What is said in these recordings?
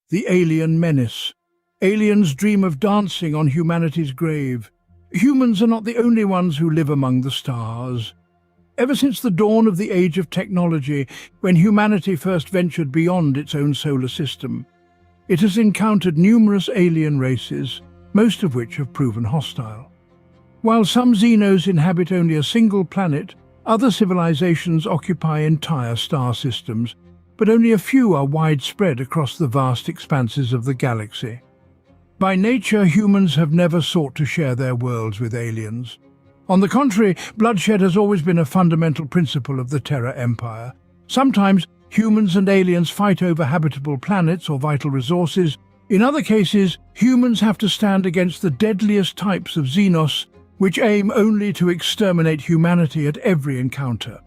the alien menace. Aliens dream of dancing on humanity's grave. Humans are not the only ones who live among the stars. Ever since the dawn of the age of technology, when humanity first ventured beyond its own solar system, it has encountered numerous alien races, most of which have proven hostile. While some xenos inhabit only a single planet, other civilizations occupy entire star systems, but only a few are widespread across the vast expanses of the galaxy. By nature, humans have never sought to share their worlds with aliens. On the contrary, bloodshed has always been a fundamental principle of the Terra Empire. Sometimes, humans and aliens fight over habitable planets or vital resources. In other cases, humans have to stand against the deadliest types of Xenos, which aim only to exterminate humanity at every encounter.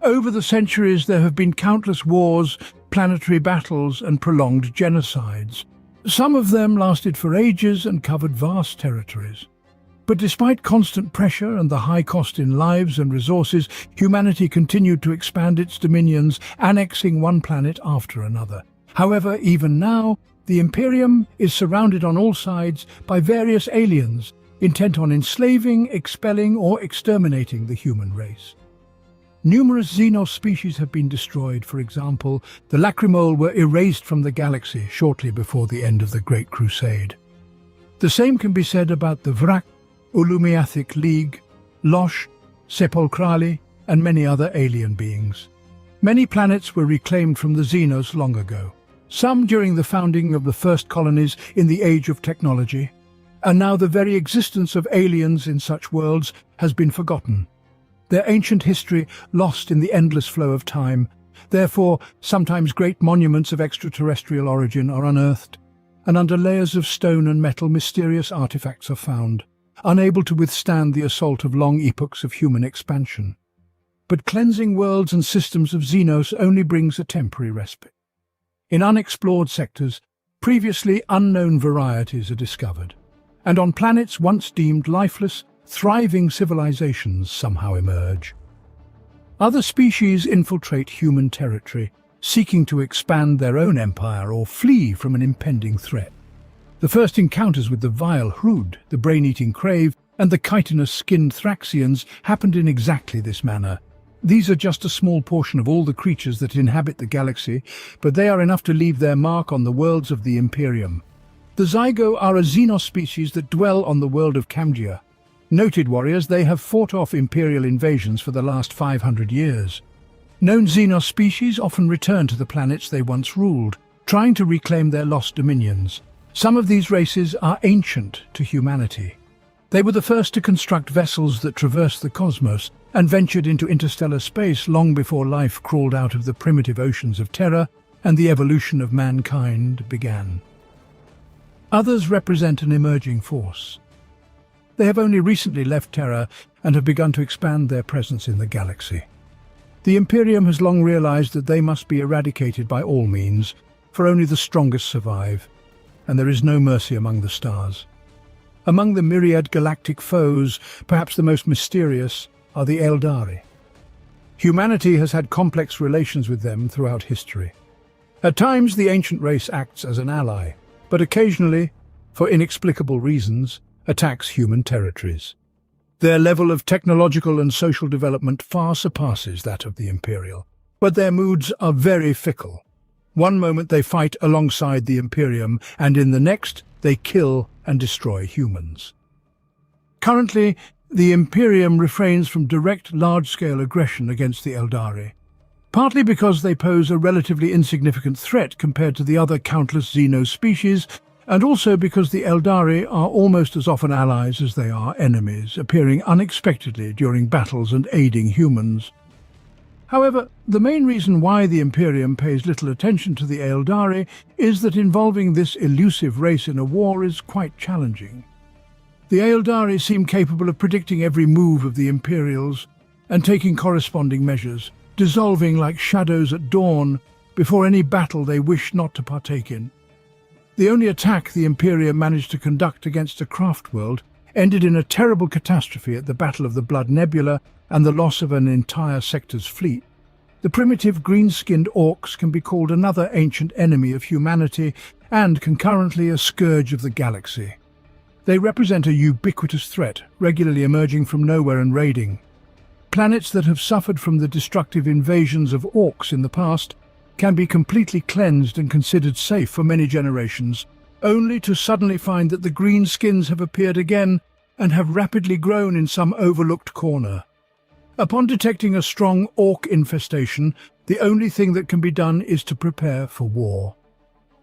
Over the centuries, there have been countless wars, planetary battles, and prolonged genocides. Some of them lasted for ages and covered vast territories. But despite constant pressure and the high cost in lives and resources, humanity continued to expand its dominions, annexing one planet after another. However, even now, the Imperium is surrounded on all sides by various aliens, intent on enslaving, expelling, or exterminating the human race. Numerous Xenos species have been destroyed. For example, the Lacrimole were erased from the galaxy shortly before the end of the Great Crusade. The same can be said about the Vrak, Ulumiathic League, Losh, Sepulcrali, and many other alien beings. Many planets were reclaimed from the Xenos long ago, some during the founding of the first colonies in the Age of Technology, and now the very existence of aliens in such worlds has been forgotten. Their ancient history lost in the endless flow of time. Therefore, sometimes great monuments of extraterrestrial origin are unearthed, and under layers of stone and metal mysterious artifacts are found, unable to withstand the assault of long epochs of human expansion. But cleansing worlds and systems of Xenos only brings a temporary respite. In unexplored sectors, previously unknown varieties are discovered, and on planets once deemed lifeless, thriving civilizations somehow emerge. Other species infiltrate human territory, seeking to expand their own empire or flee from an impending threat. The first encounters with the vile Hrud, the brain-eating Crave, and the chitinous-skinned Thraxians happened in exactly this manner. These are just a small portion of all the creatures that inhabit the galaxy, but they are enough to leave their mark on the worlds of the Imperium. The Zygo are a Xenos species that dwell on the world of Camgia. Noted warriors, they have fought off Imperial invasions for the last 500 years. Known Xenos species often return to the planets they once ruled, trying to reclaim their lost dominions. Some of these races are ancient to humanity. They were the first to construct vessels that traversed the cosmos and ventured into interstellar space long before life crawled out of the primitive oceans of Terra and the evolution of mankind began. Others represent an emerging force. They have only recently left Terra and have begun to expand their presence in the galaxy. The Imperium has long realized that they must be eradicated by all means, for only the strongest survive, and there is no mercy among the stars. Among the myriad galactic foes, perhaps the most mysterious are the Eldari. Humanity has had complex relations with them throughout history. At times, the ancient race acts as an ally, but occasionally, for inexplicable reasons, attacks human territories. Their level of technological and social development far surpasses that of the Imperial, but their moods are very fickle. One moment they fight alongside the Imperium, and in the next they kill and destroy humans. Currently, the Imperium refrains from direct large-scale aggression against the Eldari, partly because they pose a relatively insignificant threat compared to the other countless Xeno species, and also because the Eldari are almost as often allies as they are enemies, appearing unexpectedly during battles and aiding humans. However, the main reason why the Imperium pays little attention to the Eldari is that involving this elusive race in a war is quite challenging. The Eldari seem capable of predicting every move of the Imperials and taking corresponding measures, dissolving like shadows at dawn before any battle they wish not to partake in. The only attack the Imperium managed to conduct against a craft world ended in a terrible catastrophe at the Battle of the Blood Nebula and the loss of an entire sector's fleet. The primitive green-skinned orcs can be called another ancient enemy of humanity and concurrently a scourge of the galaxy. They represent a ubiquitous threat, regularly emerging from nowhere and raiding. Planets that have suffered from the destructive invasions of orcs in the past can be completely cleansed and considered safe for many generations, only to suddenly find that the greenskins have appeared again and have rapidly grown in some overlooked corner. Upon detecting a strong orc infestation, the only thing that can be done is to prepare for war.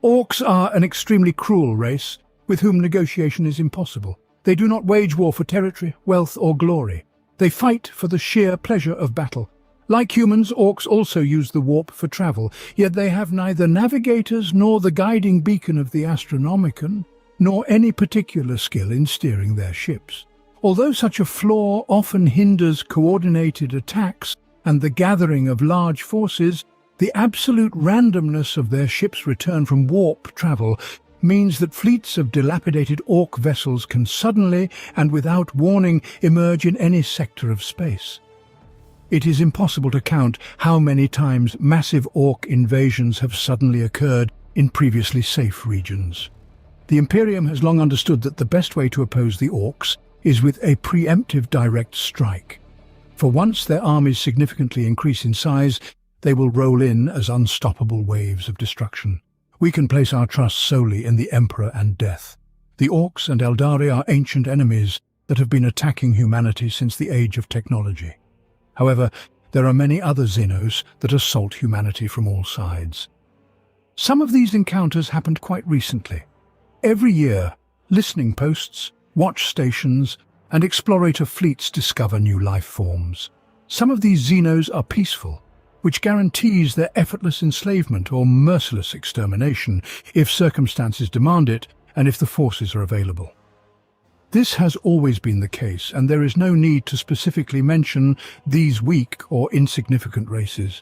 Orcs are an extremely cruel race, with whom negotiation is impossible. They do not wage war for territory, wealth or glory. They fight for the sheer pleasure of battle. Like humans, orcs also use the warp for travel, yet they have neither navigators nor the guiding beacon of the Astronomicon, nor any particular skill in steering their ships. Although such a flaw often hinders coordinated attacks and the gathering of large forces, the absolute randomness of their ships' return from warp travel means that fleets of dilapidated orc vessels can suddenly and without warning emerge in any sector of space. It is impossible to count how many times massive orc invasions have suddenly occurred in previously safe regions. The Imperium has long understood that the best way to oppose the orcs is with a preemptive direct strike. For once their armies significantly increase in size, they will roll in as unstoppable waves of destruction. We can place our trust solely in the Emperor and Death. The orcs and Eldari are ancient enemies that have been attacking humanity since the age of technology. However, there are many other xenos that assault humanity from all sides. Some of these encounters happened quite recently. Every year, listening posts, watch stations, and explorator fleets discover new life forms. Some of these xenos are peaceful, which guarantees their effortless enslavement or merciless extermination if circumstances demand it and if the forces are available. This has always been the case, and there is no need to specifically mention these weak or insignificant races.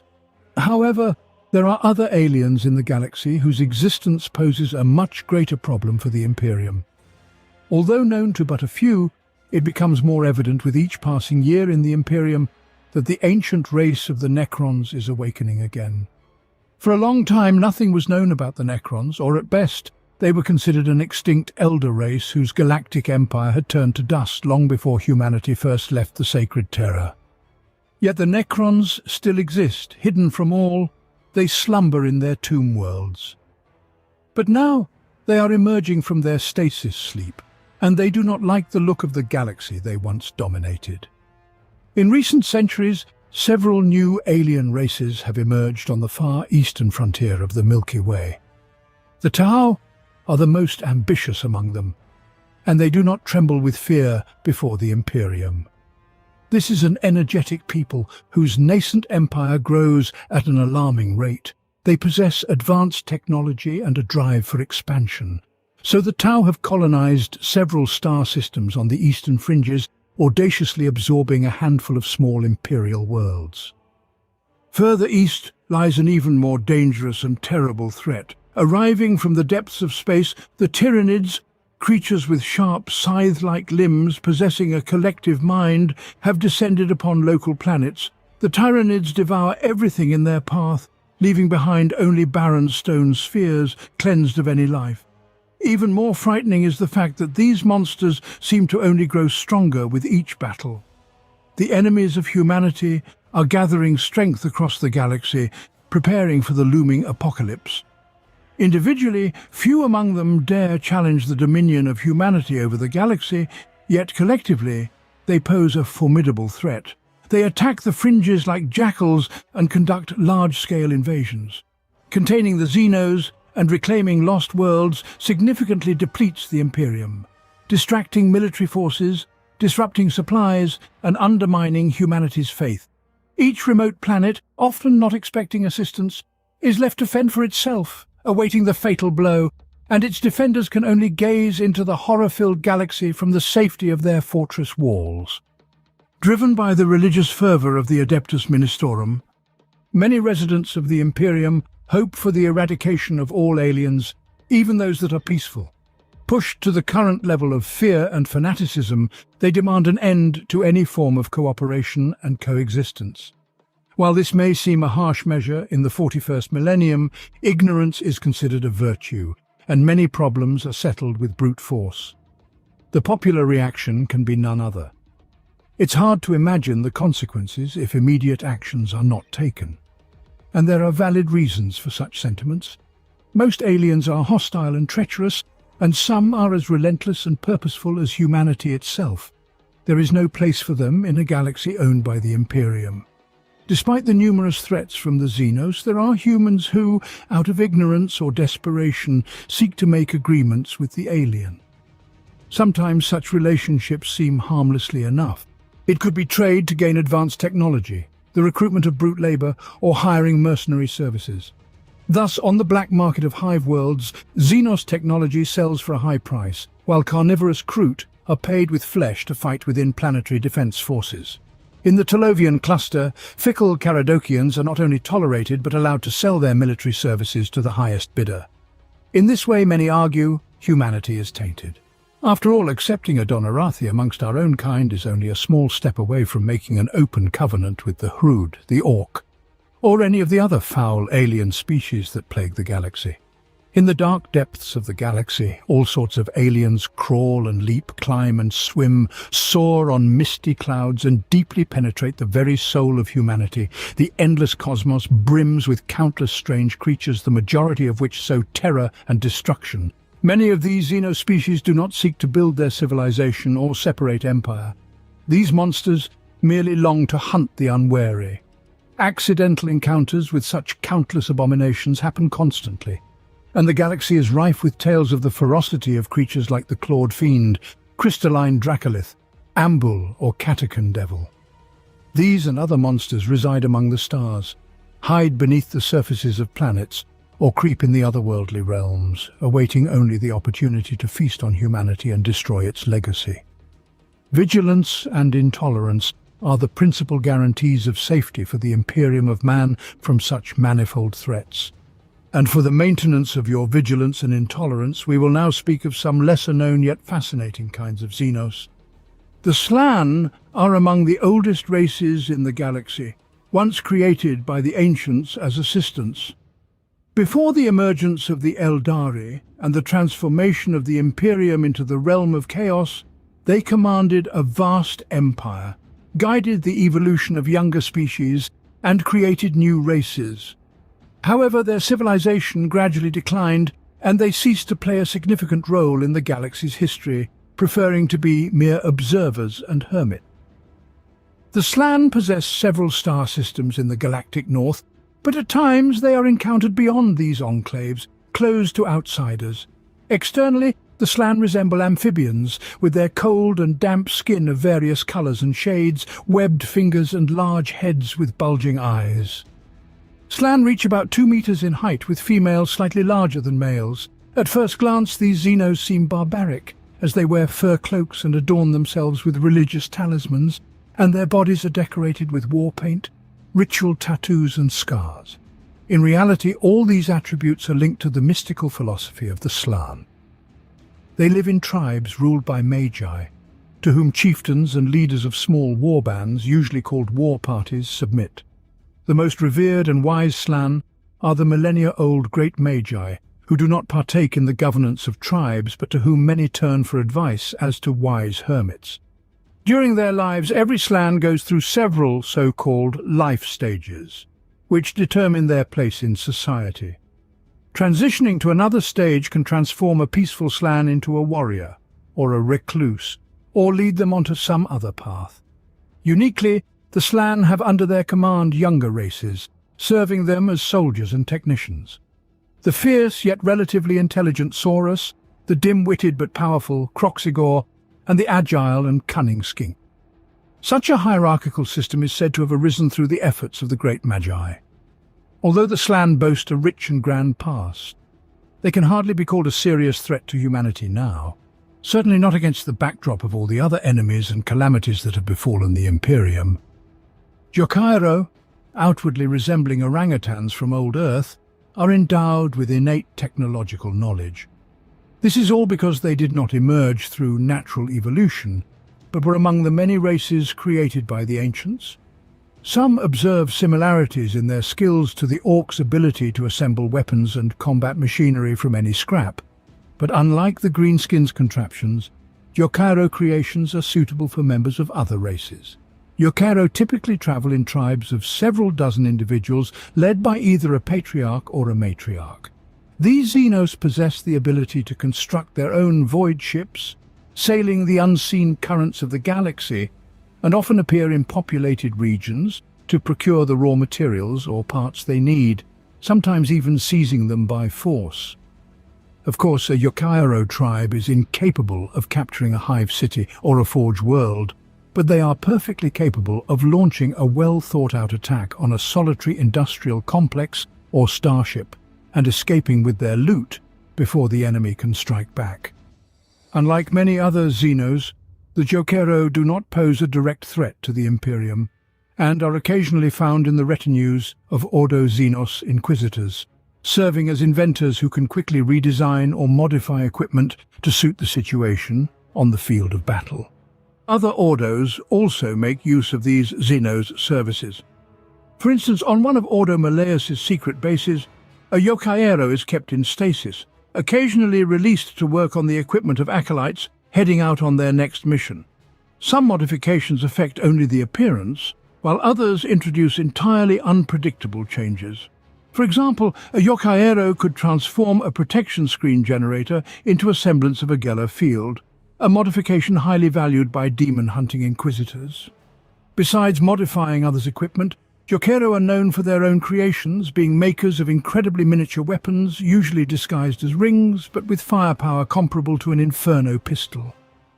However, there are other aliens in the galaxy whose existence poses a much greater problem for the Imperium. Although known to but a few, it becomes more evident with each passing year in the Imperium that the ancient race of the Necrons is awakening again. For a long time, nothing was known about the Necrons, or at best, they were considered an extinct elder race whose galactic empire had turned to dust long before humanity first left the sacred Terra. Yet the Necrons still exist, hidden from all. They slumber in their tomb worlds. But now they are emerging from their stasis sleep, and they do not like the look of the galaxy they once dominated. In recent centuries, several new alien races have emerged on the far eastern frontier of the Milky Way. The Tau are the most ambitious among them, and they do not tremble with fear before the Imperium. This is an energetic people whose nascent empire grows at an alarming rate. They possess advanced technology and a drive for expansion. So the Tau have colonized several star systems on the eastern fringes, audaciously absorbing a handful of small imperial worlds. Further east lies an even more dangerous and terrible threat. Arriving from the depths of space, the Tyranids, creatures with sharp, scythe-like limbs possessing a collective mind, have descended upon local planets. The Tyranids devour everything in their path, leaving behind only barren stone spheres, cleansed of any life. Even more frightening is the fact that these monsters seem to only grow stronger with each battle. The enemies of humanity are gathering strength across the galaxy, preparing for the looming apocalypse. Individually, few among them dare challenge the dominion of humanity over the galaxy, yet collectively, they pose a formidable threat. They attack the fringes like jackals and conduct large-scale invasions. Containing the Xenos and reclaiming lost worlds significantly depletes the Imperium, distracting military forces, disrupting supplies, and undermining humanity's faith. Each remote planet, often not expecting assistance, is left to fend for itself, awaiting the fatal blow, and its defenders can only gaze into the horror-filled galaxy from the safety of their fortress walls. Driven by the religious fervour of the Adeptus Ministorum, many residents of the Imperium hope for the eradication of all aliens, even those that are peaceful. Pushed to the current level of fear and fanaticism, they demand an end to any form of cooperation and coexistence. While this may seem a harsh measure in the 41st millennium, ignorance is considered a virtue, and many problems are settled with brute force. The popular reaction can be none other. It's hard to imagine the consequences if immediate actions are not taken. And there are valid reasons for such sentiments. Most aliens are hostile and treacherous, and some are as relentless and purposeful as humanity itself. There is no place for them in a galaxy owned by the Imperium. Despite the numerous threats from the Xenos, there are humans who, out of ignorance or desperation, seek to make agreements with the alien. Sometimes such relationships seem harmlessly enough. It could be trade to gain advanced technology, the recruitment of brute labor, or hiring mercenary services. Thus, on the black market of hive worlds, Xenos technology sells for a high price, while carnivorous Kroot are paid with flesh to fight within planetary defense forces. In the Tolovian cluster, fickle Caradokians are not only tolerated but allowed to sell their military services to the highest bidder. In this way, many argue, humanity is tainted. After all, accepting a Donarathi amongst our own kind is only a small step away from making an open covenant with the Hrood, the Orc, or any of the other foul alien species that plague the galaxy. In the dark depths of the galaxy, all sorts of aliens crawl and leap, climb and swim, soar on misty clouds and deeply penetrate the very soul of humanity. The endless cosmos brims with countless strange creatures, the majority of which sow terror and destruction. Many of these xeno-species do not seek to build their civilization or separate empire. These monsters merely long to hunt the unwary. Accidental encounters with such countless abominations happen constantly, and the galaxy is rife with tales of the ferocity of creatures like the clawed fiend, crystalline dracolith, ambul or catacomb devil. These and other monsters reside among the stars, hide beneath the surfaces of planets, or creep in the otherworldly realms, awaiting only the opportunity to feast on humanity and destroy its legacy. Vigilance and intolerance are the principal guarantees of safety for the Imperium of man from such manifold threats. And for the maintenance of your vigilance and intolerance, we will now speak of some lesser-known yet fascinating kinds of Xenos. The Slann are among the oldest races in the galaxy, once created by the ancients as assistants. Before the emergence of the Eldari and the transformation of the Imperium into the realm of chaos, they commanded a vast empire, guided the evolution of younger species, and created new races. However, their civilization gradually declined, and they ceased to play a significant role in the galaxy's history, preferring to be mere observers and hermits. The Slann possess several star systems in the galactic north, but at times they are encountered beyond these enclaves, closed to outsiders. Externally, the Slann resemble amphibians, with their cold and damp skin of various colors and shades, webbed fingers and large heads with bulging eyes. Slann reach about 2 meters in height, with females slightly larger than males. At first glance, these Xenos seem barbaric, as they wear fur cloaks and adorn themselves with religious talismans, and their bodies are decorated with war paint, ritual tattoos and scars. In reality, all these attributes are linked to the mystical philosophy of the Slann. They live in tribes ruled by magi, to whom chieftains and leaders of small war bands, usually called war parties, submit. The most revered and wise Slann are the millennia-old great magi, who do not partake in the governance of tribes, but to whom many turn for advice as to wise hermits. During their lives, every Slann goes through several so-called life stages, which determine their place in society. Transitioning to another stage can transform a peaceful Slann into a warrior, or a recluse, or lead them onto some other path. Uniquely, the Slann have under their command younger races, serving them as soldiers and technicians. The fierce yet relatively intelligent Saurus, the dim-witted but powerful Croxigor, and the agile and cunning Skink. Such a hierarchical system is said to have arisen through the efforts of the great Magi. Although the Slann boast a rich and grand past, they can hardly be called a serious threat to humanity now, certainly not against the backdrop of all the other enemies and calamities that have befallen the Imperium. Jokairo, outwardly resembling orangutans from old Earth, are endowed with innate technological knowledge. This is all because they did not emerge through natural evolution, but were among the many races created by the ancients. Some observe similarities in their skills to the orcs' ability to assemble weapons and combat machinery from any scrap. But unlike the greenskins' contraptions, Yokairo creations are suitable for members of other races. Yokairo typically travel in tribes of several dozen individuals led by either a patriarch or a matriarch. These Xenos possess the ability to construct their own void ships, sailing the unseen currents of the galaxy, and often appear in populated regions to procure the raw materials or parts they need, sometimes even seizing them by force. Of course, a Yokairo tribe is incapable of capturing a hive city or a forge world, but they are perfectly capable of launching a well-thought-out attack on a solitary industrial complex or starship and escaping with their loot before the enemy can strike back. Unlike many other Xenos, the Yokairo do not pose a direct threat to the Imperium and are occasionally found in the retinues of Ordo Xenos Inquisitors, serving as inventors who can quickly redesign or modify equipment to suit the situation on the field of battle. Other Ordos also make use of these Xenos' services. For instance, on one of Ordo Malleus' secret bases, a Yokairo is kept in stasis, occasionally released to work on the equipment of acolytes heading out on their next mission. Some modifications affect only the appearance, while others introduce entirely unpredictable changes. For example, a Yokairo could transform a protection screen generator into a semblance of a Geller field, a modification highly valued by demon-hunting inquisitors. Besides modifying others' equipment, Yokairo are known for their own creations, being makers of incredibly miniature weapons, usually disguised as rings, but with firepower comparable to an inferno pistol.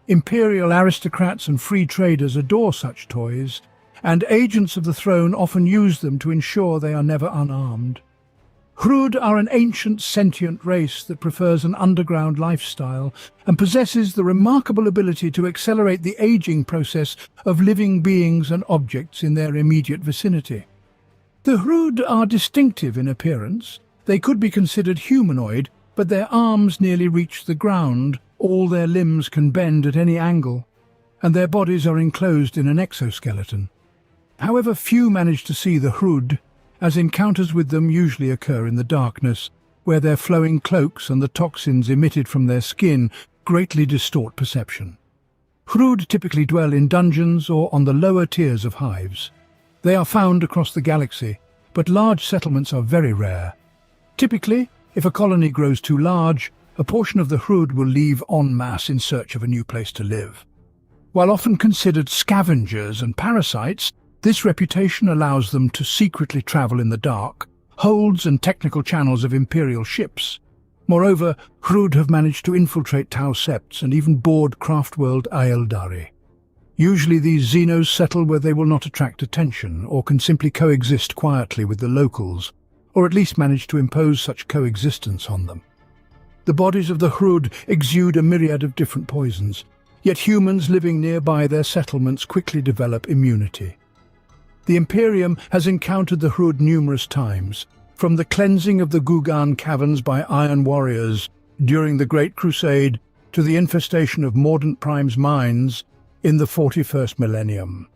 Imperial aristocrats and free traders adore such toys, and agents of the throne often use them to ensure they are never unarmed. Hrud are an ancient sentient race that prefers an underground lifestyle and possesses the remarkable ability to accelerate the aging process of living beings and objects in their immediate vicinity. The Hrud are distinctive in appearance. They could be considered humanoid, but their arms nearly reach the ground, all their limbs can bend at any angle, and their bodies are enclosed in an exoskeleton. However, few manage to see the Hrud, as encounters with them usually occur in the darkness, where their flowing cloaks and the toxins emitted from their skin greatly distort perception. Hrud typically dwell in dungeons or on the lower tiers of hives. They are found across the galaxy, but large settlements are very rare. Typically, if a colony grows too large, a portion of the Hrud will leave en masse in search of a new place to live. While often considered scavengers and parasites, this reputation allows them to secretly travel in the dark, holds and technical channels of Imperial ships. Moreover, Hrud have managed to infiltrate Tau Septs and even board craftworld Aeldari. Usually these Xenos settle where they will not attract attention or can simply coexist quietly with the locals, or at least manage to impose such coexistence on them. The bodies of the Hrud exude a myriad of different poisons, yet humans living nearby their settlements quickly develop immunity. The Imperium has encountered the Hrud numerous times, from the cleansing of the Gugan caverns by Iron Warriors during the Great Crusade to the infestation of Mordant Prime's mines in the 41st millennium.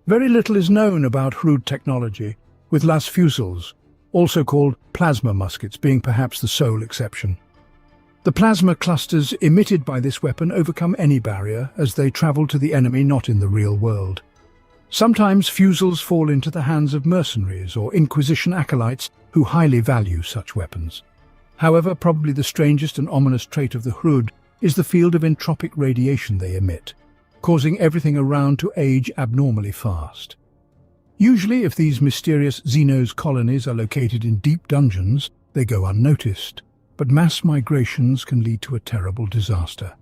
Very little is known about Hrud technology, with las fusils, also called plasma muskets, being perhaps the sole exception. The plasma clusters emitted by this weapon overcome any barrier as they travel to the enemy not in the real world. Sometimes fusils fall into the hands of mercenaries or Inquisition acolytes who highly value such weapons. However, probably the strangest and ominous trait of the Hrud is the field of entropic radiation they emit, causing everything around to age abnormally fast. Usually, if these mysterious Xenos colonies are located in deep dungeons, they go unnoticed, but mass migrations can lead to a terrible disaster.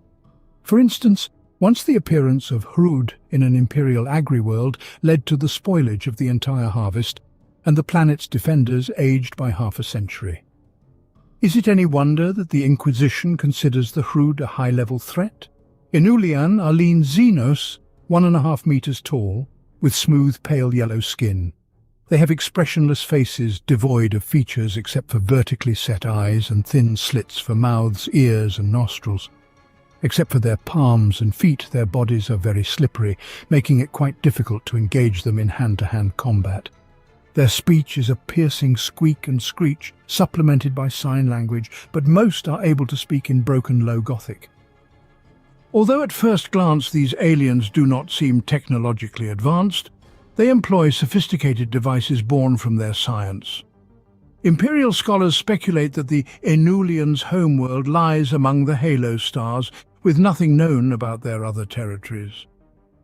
For instance, once the appearance of Hrud in an Imperial agri-world led to the spoilage of the entire harvest, and the planet's defenders aged by half a century. Is it any wonder that the Inquisition considers the Hrud a high-level threat? In Ulian are lean Xenos, 1.5 meters tall, with smooth pale yellow skin. They have expressionless faces devoid of features except for vertically set eyes and thin slits for mouths, ears and nostrils. Except for their palms and feet, their bodies are very slippery, making it quite difficult to engage them in hand-to-hand combat. Their speech is a piercing squeak and screech, supplemented by sign language, but most are able to speak in broken Low Gothic. Although at first glance these aliens do not seem technologically advanced, they employ sophisticated devices born from their science. Imperial scholars speculate that the Enulians' homeworld lies among the halo stars, with nothing known about their other territories.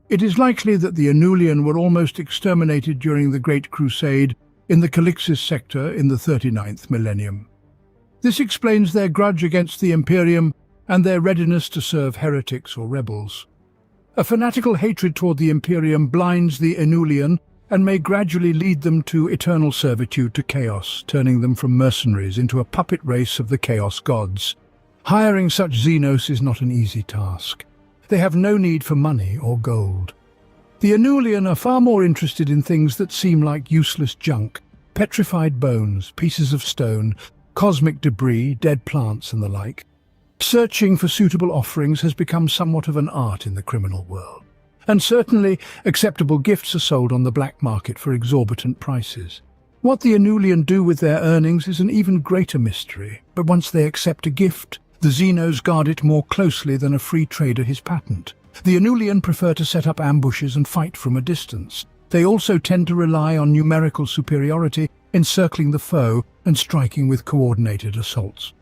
It is likely that the Enulian were almost exterminated during the Great Crusade in the Calixis sector in the 39th millennium. This explains their grudge against the Imperium and their readiness to serve heretics or rebels. A fanatical hatred toward the Imperium blinds the Enulian and may gradually lead them to eternal servitude to chaos, turning them from mercenaries into a puppet race of the chaos gods. Hiring such Xenos is not an easy task. They have no need for money or gold. The Enulian are far more interested in things that seem like useless junk: petrified bones, pieces of stone, cosmic debris, dead plants and the like. Searching for suitable offerings has become somewhat of an art in the criminal world. And certainly, acceptable gifts are sold on the black market for exorbitant prices. What the Enulian do with their earnings is an even greater mystery, but once they accept a gift, the Xenos guard it more closely than a free trader his patent. The Enulian prefer to set up ambushes and fight from a distance. They also tend to rely on numerical superiority, encircling the foe and striking with coordinated assaults.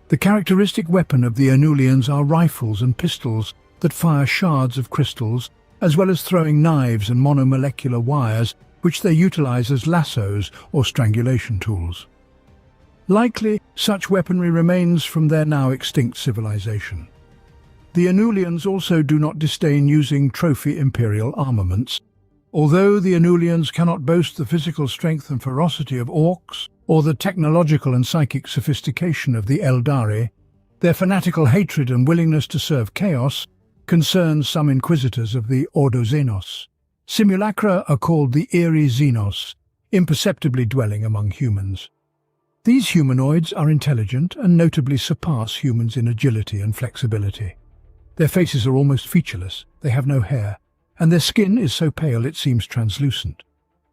The characteristic weapon of the Enulians are rifles and pistols that fire shards of crystals, as well as throwing knives and monomolecular wires, which they utilize as lassos or strangulation tools. Likely, such weaponry remains from their now extinct civilization. The Enulians also do not disdain using trophy imperial armaments. Although the Enulians cannot boast the physical strength and ferocity of orcs, or the technological and psychic sophistication of the Eldari, their fanatical hatred and willingness to serve chaos concerns some inquisitors of the Ordo Xenos. Simulacra are called the eerie Xenos, imperceptibly dwelling among humans. These humanoids are intelligent and notably surpass humans in agility and flexibility. Their faces are almost featureless, they have no hair, and their skin is so pale it seems translucent.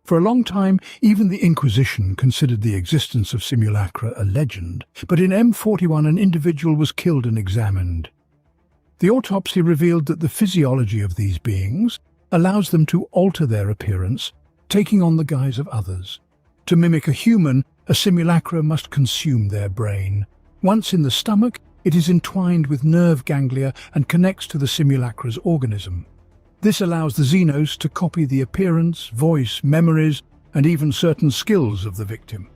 For a long time, even the Inquisition considered the existence of simulacra a legend, but in M41 an individual was killed and examined. The autopsy revealed that the physiology of these beings allows them to alter their appearance, taking on the guise of others. To mimic a human, a simulacra must consume their brain. Once in the stomach, it is entwined with nerve ganglia and connects to the simulacra's organism. This allows the Xenos to copy the appearance, voice, memories, and even certain skills of the victim.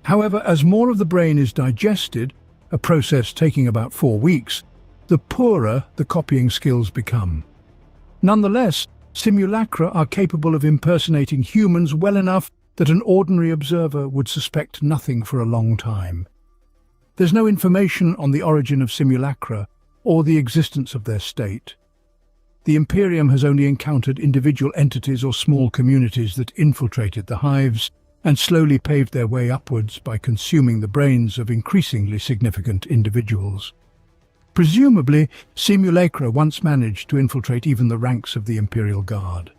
However, as more of the brain is digested, a process taking about 4 weeks, the poorer the copying skills become. Nonetheless, simulacra are capable of impersonating humans well enough that an ordinary observer would suspect nothing for a long time. There's no information on the origin of simulacra or the existence of their state. The Imperium has only encountered individual entities or small communities that infiltrated the hives and slowly paved their way upwards by consuming the brains of increasingly significant individuals. Presumably, simulacra once managed to infiltrate even the ranks of the Imperial Guard.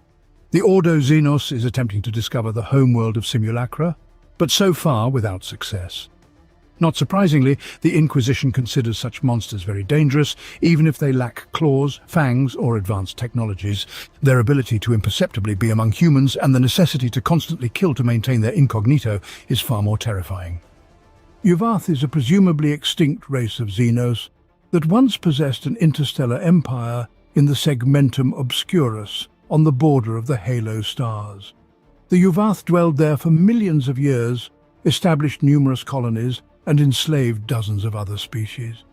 The Ordo Xenos is attempting to discover the homeworld of simulacra, but so far without success. Not surprisingly, the Inquisition considers such monsters very dangerous, even if they lack claws, fangs, or advanced technologies. Their ability to imperceptibly be among humans and the necessity to constantly kill to maintain their incognito is far more terrifying. Yuvath is a presumably extinct race of Xenos that once possessed an interstellar empire in the Segmentum Obscurus, on the border of the halo stars. The Yuvath dwelled there for millions of years, established numerous colonies, and enslaved dozens of other species.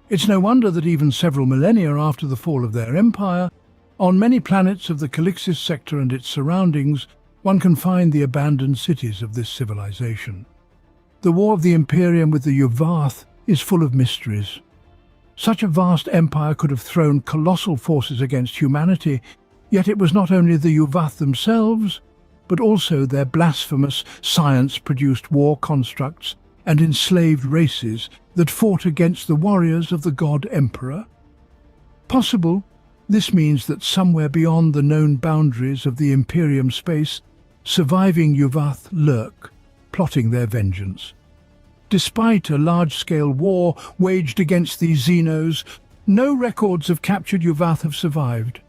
It's no wonder that even several millennia after the fall of their empire, on many planets of the Calixis sector and its surroundings, one can find the abandoned cities of this civilization. The war of the Imperium with the Yuvath is full of mysteries. Such a vast empire could have thrown colossal forces against humanity, yet it was not only the Yuvath themselves, but also their blasphemous science-produced war constructs and enslaved races that fought against the warriors of the god Emperor. Possible, this means that somewhere beyond the known boundaries of the Imperium space, surviving Yuvath lurk, plotting their vengeance. Despite a large-scale war waged against these Xenos, no records of captured Yuvath have survived.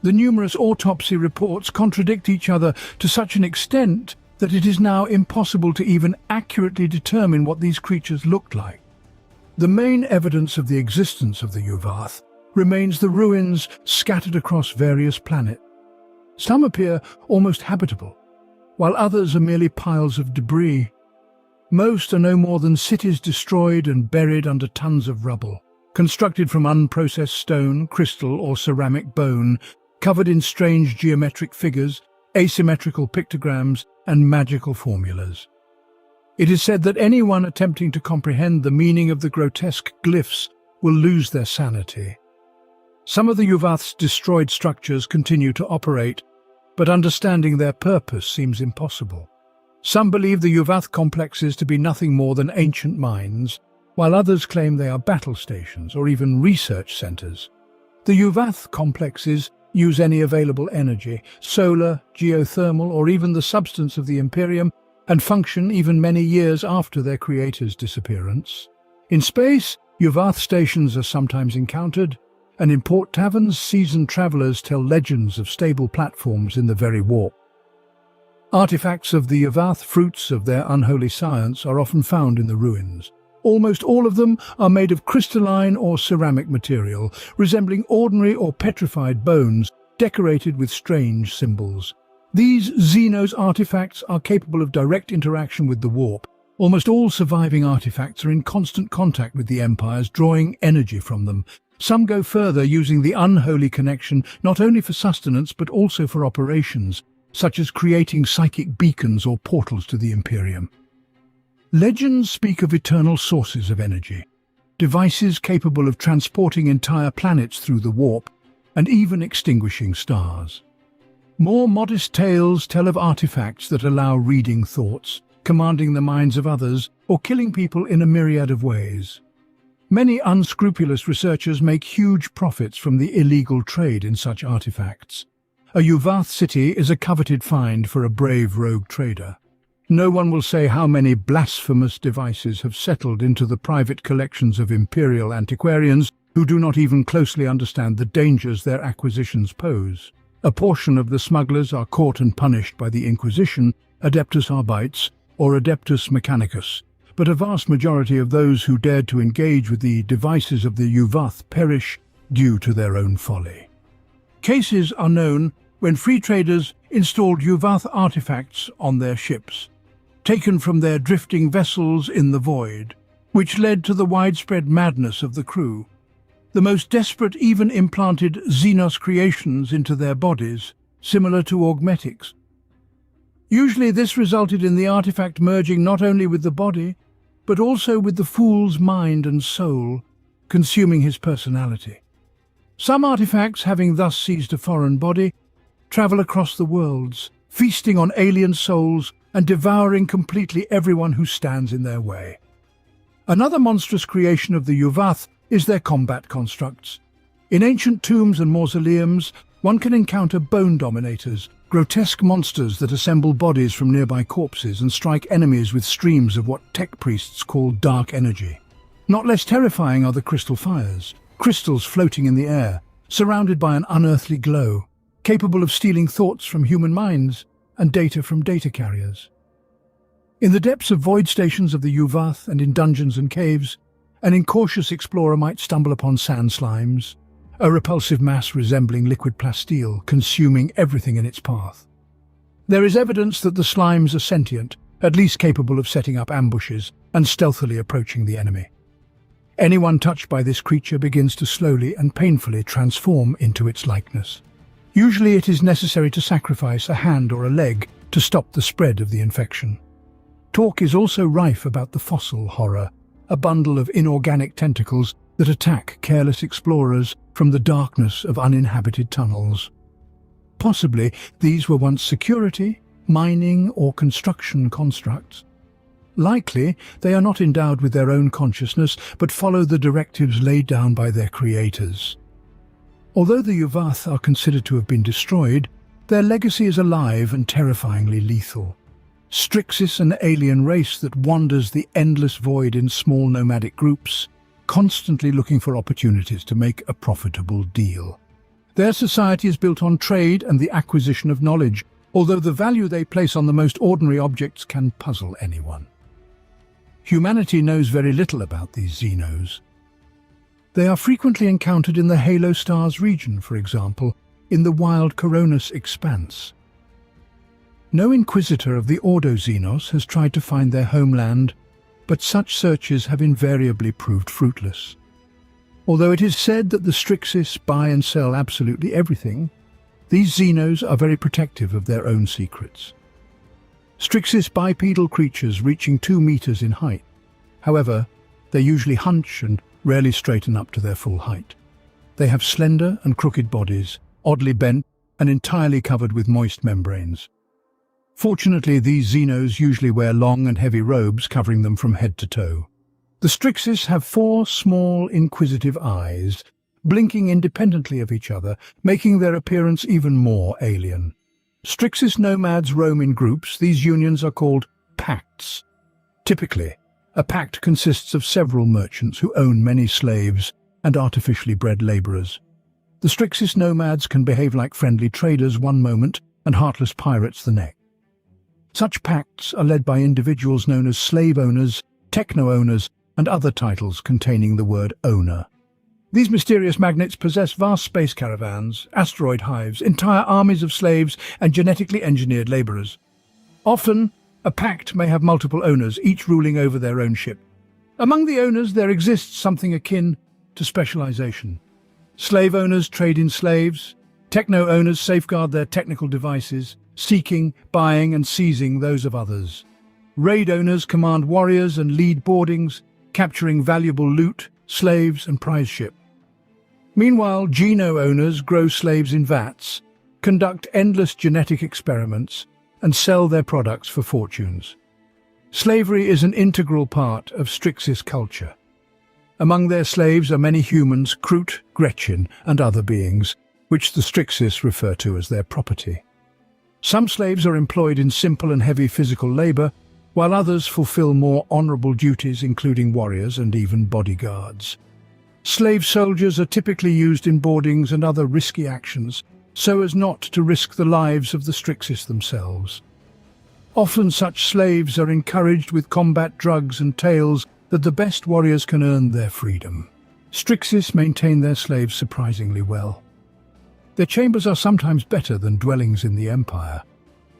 The numerous autopsy reports contradict each other to such an extent that it is now impossible to even accurately determine what these creatures looked like. The main evidence of the existence of the Yuvath remains the ruins scattered across various planets. Some appear almost habitable, while others are merely piles of debris. Most are no more than cities destroyed and buried under tons of rubble, constructed from unprocessed stone, crystal or ceramic bone, covered in strange geometric figures, asymmetrical pictograms and magical formulas. It is said that anyone attempting to comprehend the meaning of the grotesque glyphs will lose their sanity. Some of the Yuvath's destroyed structures continue to operate, but understanding their purpose seems impossible. Some believe the Yuvath complexes to be nothing more than ancient mines, while others claim they are battle stations or even research centers. The Yuvath complexes use any available energy, solar, geothermal, or even the substance of the Imperium, and function even many years after their creator's disappearance. In space, Yuvath stations are sometimes encountered, and in port taverns, seasoned travelers tell legends of stable platforms in the very warp. Artifacts of the Yuvath, fruits of their unholy science, are often found in the ruins. Almost all of them are made of crystalline or ceramic material, resembling ordinary or petrified bones, decorated with strange symbols. These Xenos artifacts are capable of direct interaction with the warp. Almost all surviving artifacts are in constant contact with the Empires, drawing energy from them. Some go further, using the unholy connection not only for sustenance but also for operations, such as creating psychic beacons or portals to the Imperium. Legends speak of eternal sources of energy, devices capable of transporting entire planets through the warp, and even extinguishing stars. More modest tales tell of artifacts that allow reading thoughts, commanding the minds of others, or killing people in a myriad of ways. Many unscrupulous researchers make huge profits from the illegal trade in such artifacts. A Yuvath city is a coveted find for a brave rogue trader. No one will say how many blasphemous devices have settled into the private collections of imperial antiquarians who do not even closely understand the dangers their acquisitions pose. A portion of the smugglers are caught and punished by the Inquisition, Adeptus Arbites, or Adeptus Mechanicus, but a vast majority of those who dared to engage with the devices of the Yuvath perish due to their own folly. Cases are known when free traders installed Yuvath artifacts on their ships, taken from their drifting vessels in the void, which led to the widespread madness of the crew. The most desperate even implanted Xenos creations into their bodies, similar to augmetics. Usually this resulted in the artifact merging not only with the body, but also with the fool's mind and soul, consuming his personality. Some artifacts, having thus seized a foreign body, travel across the worlds, feasting on alien souls and devouring completely everyone who stands in their way. Another monstrous creation of the Yuvath is their combat constructs. In ancient tombs and mausoleums, one can encounter bone dominators, grotesque monsters that assemble bodies from nearby corpses and strike enemies with streams of what tech priests call dark energy. Not less terrifying are the crystal fires, crystals floating in the air, surrounded by an unearthly glow, capable of stealing thoughts from human minds and data from data carriers. In the depths of void stations of the Yuvath and in dungeons and caves, an incautious explorer might stumble upon sand slimes, a repulsive mass resembling liquid plasteel, consuming everything in its path. There is evidence that the slimes are sentient, at least capable of setting up ambushes and stealthily approaching the enemy. Anyone touched by this creature begins to slowly and painfully transform into its likeness. Usually it is necessary to sacrifice a hand or a leg to stop the spread of the infection. Talk is also rife about the fossil horror, a bundle of inorganic tentacles that attack careless explorers from the darkness of uninhabited tunnels. Possibly these were once security, mining or construction constructs. Likely they are not endowed with their own consciousness but follow the directives laid down by their creators. Although the Yuvath are considered to have been destroyed, their legacy is alive and terrifyingly lethal. Strixis, an alien race that wanders the endless void in small nomadic groups, constantly looking for opportunities to make a profitable deal. Their society is built on trade and the acquisition of knowledge, although the value they place on the most ordinary objects can puzzle anyone. Humanity knows very little about these xenos. They are frequently encountered in the Halo Stars region, for example, in the wild Coronis expanse. No inquisitor of the Ordo Xenos has tried to find their homeland, but such searches have invariably proved fruitless. Although it is said that the Strixis buy and sell absolutely everything, these xenos are very protective of their own secrets. Strixis bipedal creatures reaching 2 meters in height. However, they usually hunch and rarely straighten up to their full height. They have slender and crooked bodies, oddly bent and entirely covered with moist membranes. Fortunately, these xenos usually wear long and heavy robes covering them from head to toe. The Strixis have 4 small, inquisitive eyes, blinking independently of each other, making their appearance even more alien. Strixis nomads roam in groups. These unions are called pacts. Typically, a pact consists of several merchants who own many slaves and artificially bred laborers. The Strixis nomads can behave like friendly traders one moment and heartless pirates the next. Such pacts are led by individuals known as slave owners, techno-owners, and other titles containing the word owner. These mysterious magnates possess vast space caravans, asteroid hives, entire armies of slaves, and genetically engineered laborers. Often, a pact may have multiple owners, each ruling over their own ship. Among the owners, there exists something akin to specialization. Slave owners trade in slaves. Techno-owners safeguard their technical devices, seeking, buying, and seizing those of others. Raid owners command warriors and lead boardings, capturing valuable loot, slaves, and prize ship. Meanwhile, xeno owners grow slaves in vats, conduct endless genetic experiments, and sell their products for fortunes. Slavery is an integral part of Strixis culture. Among their slaves are many humans, Kroot, Gretchen, and other beings, which the Strixis refer to as their property. Some slaves are employed in simple and heavy physical labor, while others fulfill more honorable duties, including warriors and even bodyguards. Slave soldiers are typically used in boardings and other risky actions, so as not to risk the lives of the Strixis themselves. Often such slaves are encouraged with combat drugs and tales that the best warriors can earn their freedom. Strixis maintain their slaves surprisingly well. Their chambers are sometimes better than dwellings in the Empire.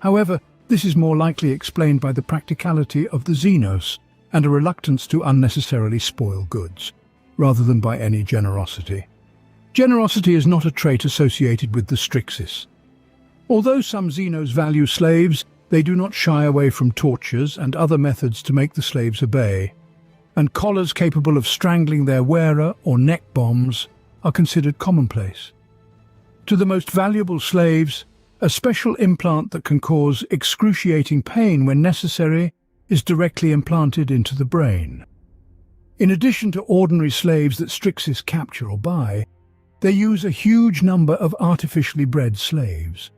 However, this is more likely explained by the practicality of the Xenos and a reluctance to unnecessarily spoil goods, rather than by any generosity. Generosity is not a trait associated with the Strixis. Although some Xenos value slaves, they do not shy away from tortures and other methods to make the slaves obey, and collars capable of strangling their wearer or neck bombs are considered commonplace. To the most valuable slaves, a special implant that can cause excruciating pain when necessary is directly implanted into the brain. In addition to ordinary slaves that Strixis capture or buy, they use a huge number of artificially bred slaves.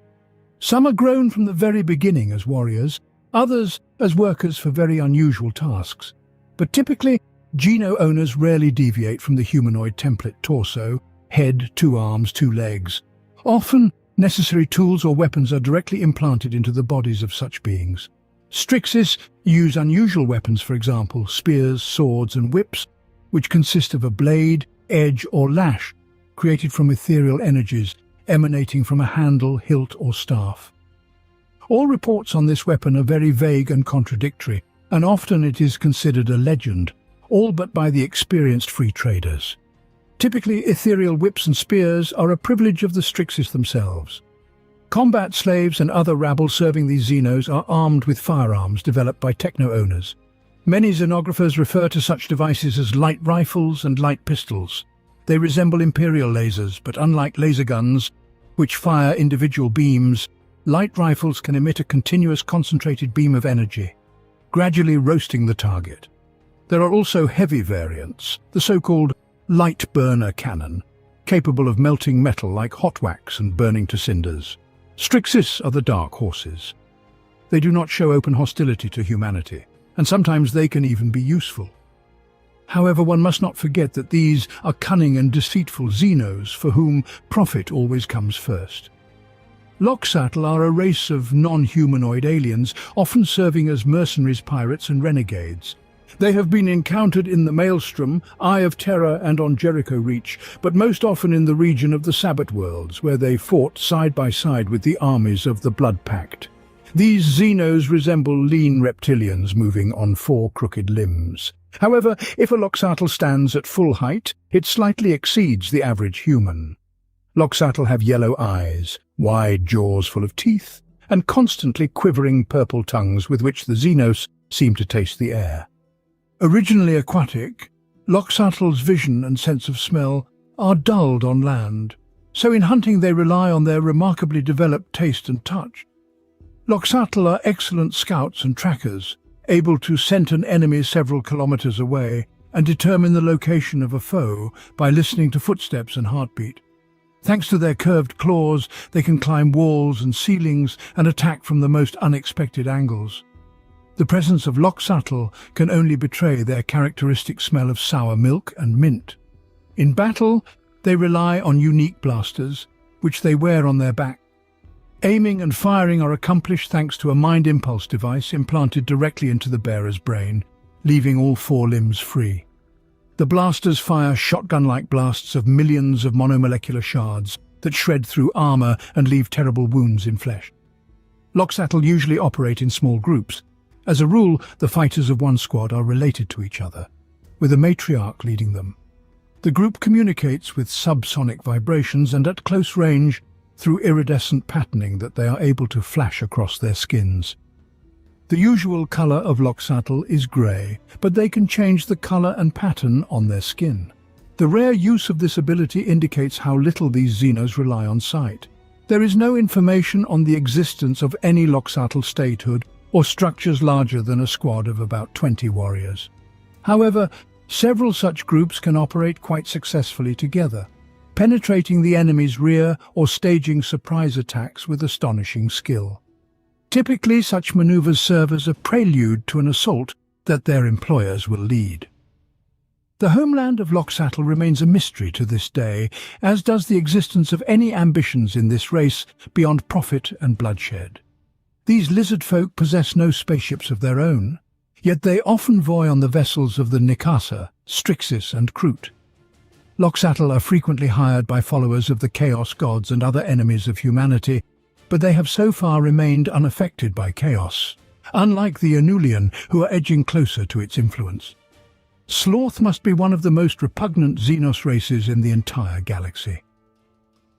Some are grown from the very beginning as warriors, others as workers for very unusual tasks. But typically, xeno owners rarely deviate from the humanoid template torso, head, 2 arms, 2 legs. Often, necessary tools or weapons are directly implanted into the bodies of such beings. Strixis use unusual weapons, for example, spears, swords, and whips, which consist of a blade, edge, or lash created from ethereal energies emanating from a handle, hilt, or staff. All reports on this weapon are very vague and contradictory, and often it is considered a legend, all but by the experienced free traders. Typically, ethereal whips and spears are a privilege of the Strixis themselves. Combat slaves and other rabble serving these xenos are armed with firearms developed by techno-owners. Many xenographers refer to such devices as light rifles and light pistols. They resemble Imperial lasers, but unlike laser guns, which fire individual beams, light rifles can emit a continuous concentrated beam of energy, gradually roasting the target. There are also heavy variants, the so-called light burner cannon, capable of melting metal like hot wax and burning to cinders. Strixis are the dark horses. They do not show open hostility to humanity, and sometimes they can even be useful. However, one must not forget that these are cunning and deceitful xenos for whom profit always comes first. Loxatl are a race of non-humanoid aliens, often serving as mercenaries, pirates and renegades. They have been encountered in the Maelstrom, Eye of Terror and on Jericho Reach, but most often in the region of the Sabbat Worlds, where they fought side by side with the armies of the Blood Pact. These xenos resemble lean reptilians moving on four crooked limbs. However, if a Loxatl stands at full height, it slightly exceeds the average human. Loxatl have yellow eyes, wide jaws full of teeth, and constantly quivering purple tongues with which the Xenos seem to taste the air. Originally aquatic, Loxatl's vision and sense of smell are dulled on land, so in hunting they rely on their remarkably developed taste and touch. Loxatl are excellent scouts and trackers, able to scent an enemy several kilometers away and determine the location of a foe by listening to footsteps and heartbeat. Thanks to their curved claws, they can climb walls and ceilings and attack from the most unexpected angles. The presence of Loxatl can only betray their characteristic smell of sour milk and mint. In battle, they rely on unique blasters, which they wear on their back. Aiming and firing are accomplished thanks to a mind impulse device implanted directly into the bearer's brain, leaving all four limbs free. The blasters fire shotgun-like blasts of millions of monomolecular shards that shred through armor and leave terrible wounds in flesh. Loxatl usually operate in small groups. As a rule, the fighters of one squad are related to each other, with a matriarch leading them. The group communicates with subsonic vibrations and at close range through iridescent patterning that they are able to flash across their skins. The usual color of Loxatl is grey, but they can change the color and pattern on their skin. The rare use of this ability indicates how little these xenos rely on sight. There is no information on the existence of any Loxatl statehood or structures larger than a squad of about 20 warriors. However, several such groups can operate quite successfully together, penetrating the enemy's rear or staging surprise attacks with astonishing skill. Typically, such maneuvers serve as a prelude to an assault that their employers will lead. The homeland of Loxatl remains a mystery to this day, as does the existence of any ambitions in this race beyond profit and bloodshed. These lizard folk possess no spaceships of their own, yet they often voy on the vessels of the Nikasa, Strixis and Kroot. Loxatl are frequently hired by followers of the Chaos gods and other enemies of humanity, but they have so far remained unaffected by chaos, unlike the Anulian, who are edging closer to its influence. Sloth must be one of the most repugnant Xenos races in the entire galaxy.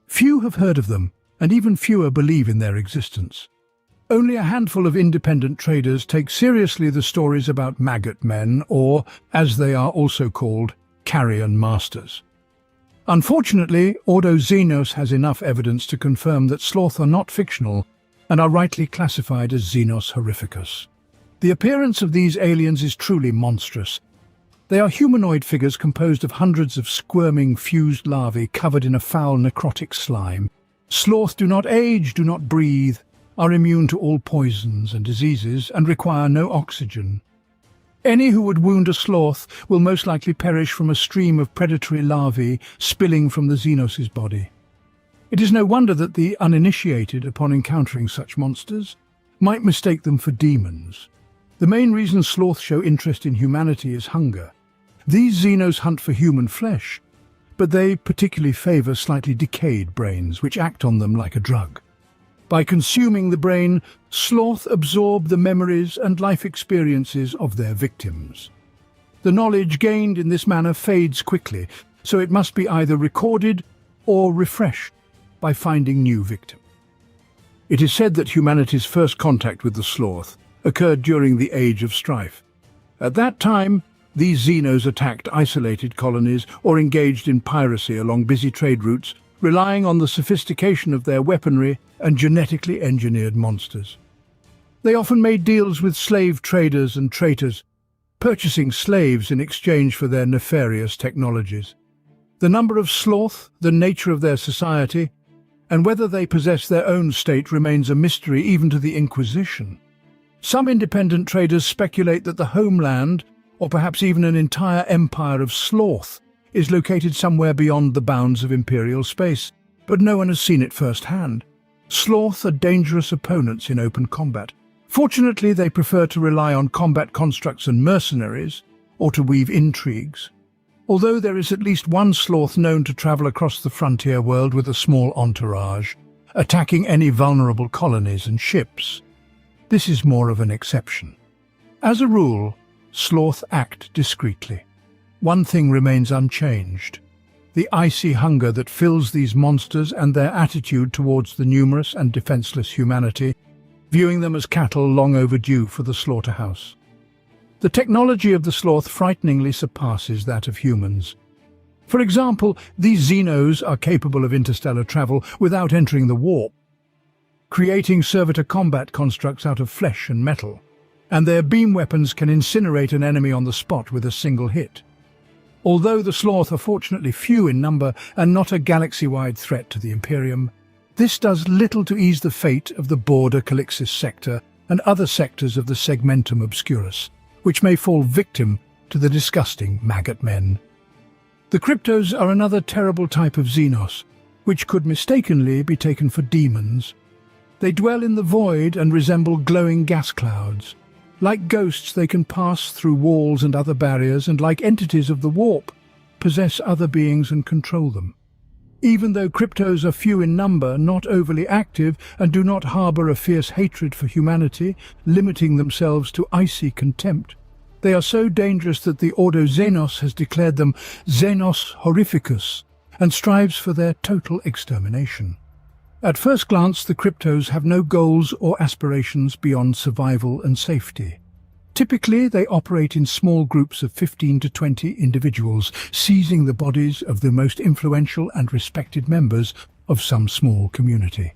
Few have heard of them, and even fewer believe in their existence. Only a handful of independent traders take seriously the stories about maggot men, or, as they are also called, carrion masters. Unfortunately, Ordo Xenos has enough evidence to confirm that sloth are not fictional and are rightly classified as Xenos horrificus. The appearance of these aliens is truly monstrous. They are humanoid figures composed of hundreds of squirming, fused larvae covered in a foul necrotic slime. Sloth do not age, do not breathe, are immune to all poisons and diseases, and require no oxygen. Any who would wound a sloth will most likely perish from a stream of predatory larvae spilling from the Xenos' body. It is no wonder that the uninitiated, upon encountering such monsters, might mistake them for demons. The main reason sloths show interest in humanity is hunger. These Xenos hunt for human flesh, but they particularly favour slightly decayed brains, which act on them like a drug. By consuming the brain, sloth absorb the memories and life experiences of their victims. The knowledge gained in this manner fades quickly, so it must be either recorded or refreshed by finding new victims. It is said that humanity's first contact with the sloth occurred during the Age of Strife. At that time, these Xenos attacked isolated colonies or engaged in piracy along busy trade routes, relying on the sophistication of their weaponry and genetically engineered monsters. They often made deals with slave traders and traitors, purchasing slaves in exchange for their nefarious technologies. The number of sloth, the nature of their society, and whether they possess their own state remains a mystery even to the Inquisition. Some independent traders speculate that the homeland, or perhaps even an entire empire of sloth, is located somewhere beyond the bounds of imperial space, but no one has seen it firsthand. Sloth are dangerous opponents in open combat. Fortunately, they prefer to rely on combat constructs and mercenaries, or to weave intrigues. Although there is at least one sloth known to travel across the frontier world with a small entourage, attacking any vulnerable colonies and ships. This is more of an exception. As a rule, sloth act discreetly. One thing remains unchanged: the icy hunger that fills these monsters and their attitude towards the numerous and defenseless humanity, viewing them as cattle long overdue for the slaughterhouse. The technology of the sloth frighteningly surpasses that of humans. For example, these xenos are capable of interstellar travel without entering the warp, creating servitor combat constructs out of flesh and metal, and their beam weapons can incinerate an enemy on the spot with a single hit. Although the sloth are fortunately few in number and not a galaxy-wide threat to the Imperium, this does little to ease the fate of the border Calixis sector and other sectors of the Segmentum Obscurus, which may fall victim to the disgusting maggot men. The Cryptos are another terrible type of Xenos, which could mistakenly be taken for demons. They dwell in the void and resemble glowing gas clouds. Like ghosts, they can pass through walls and other barriers, and like entities of the warp, possess other beings and control them. Even though Cryptos are few in number, not overly active, and do not harbour a fierce hatred for humanity, limiting themselves to icy contempt, they are so dangerous that the Ordo Xenos has declared them Xenos horrificus and strives for their total extermination. At first glance, the Cryptos have no goals or aspirations beyond survival and safety. Typically, they operate in small groups of 15 to 20 individuals, seizing the bodies of the most influential and respected members of some small community.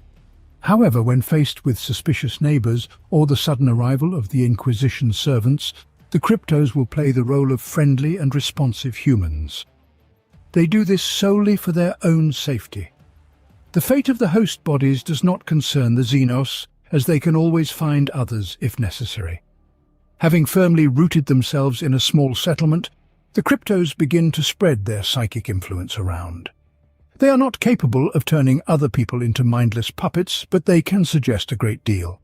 However, when faced with suspicious neighbours or the sudden arrival of the Inquisition's servants, the Cryptos will play the role of friendly and responsive humans. They do this solely for their own safety. The fate of the host bodies does not concern the Xenos, as they can always find others if necessary. Having firmly rooted themselves in a small settlement, the Cryptos begin to spread their psychic influence around. They are not capable of turning other people into mindless puppets, but they can suggest a great deal.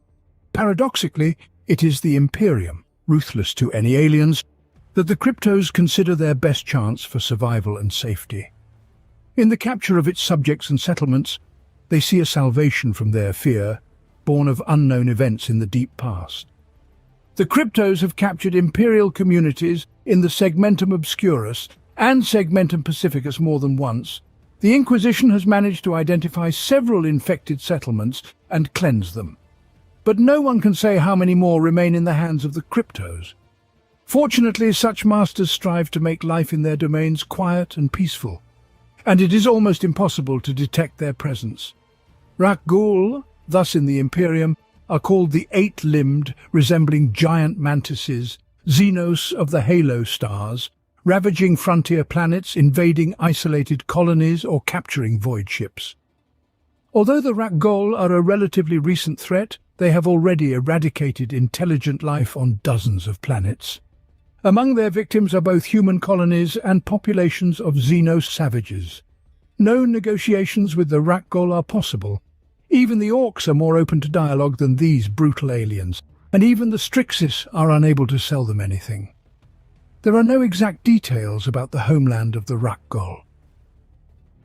Paradoxically, it is the Imperium, ruthless to any aliens, that the Cryptos consider their best chance for survival and safety. In the capture of its subjects and settlements, they see a salvation from their fear, born of unknown events in the deep past. The Cryptos have captured imperial communities in the Segmentum Obscurus and Segmentum Pacificus more than once. The Inquisition has managed to identify several infected settlements and cleanse them. But no one can say how many more remain in the hands of the Cryptos. Fortunately, such masters strive to make life in their domains quiet and peaceful, and it is almost impossible to detect their presence. Rakghoul, thus in the Imperium, are called the eight-limbed, resembling giant mantises, Xenos of the halo stars, ravaging frontier planets, invading isolated colonies or capturing void ships. Although the Rakghoul are a relatively recent threat, they have already eradicated intelligent life on dozens of planets. Among their victims are both human colonies and populations of Xenos savages. No negotiations with the Rakghoul are possible. Even the Orcs are more open to dialogue than these brutal aliens, and even the Strixis are unable to sell them anything. There are no exact details about the homeland of the Rakghoul.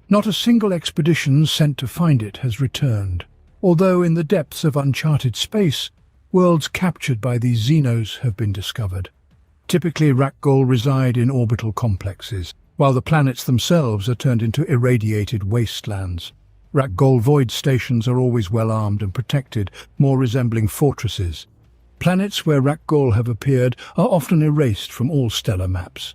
Not a single expedition sent to find it has returned, although in the depths of uncharted space, worlds captured by these Xenos have been discovered. Typically, Rakghoul reside in orbital complexes, while the planets themselves are turned into irradiated wastelands. Rakghoul void stations are always well-armed and protected, more resembling fortresses. Planets where Rakghoul have appeared are often erased from all stellar maps.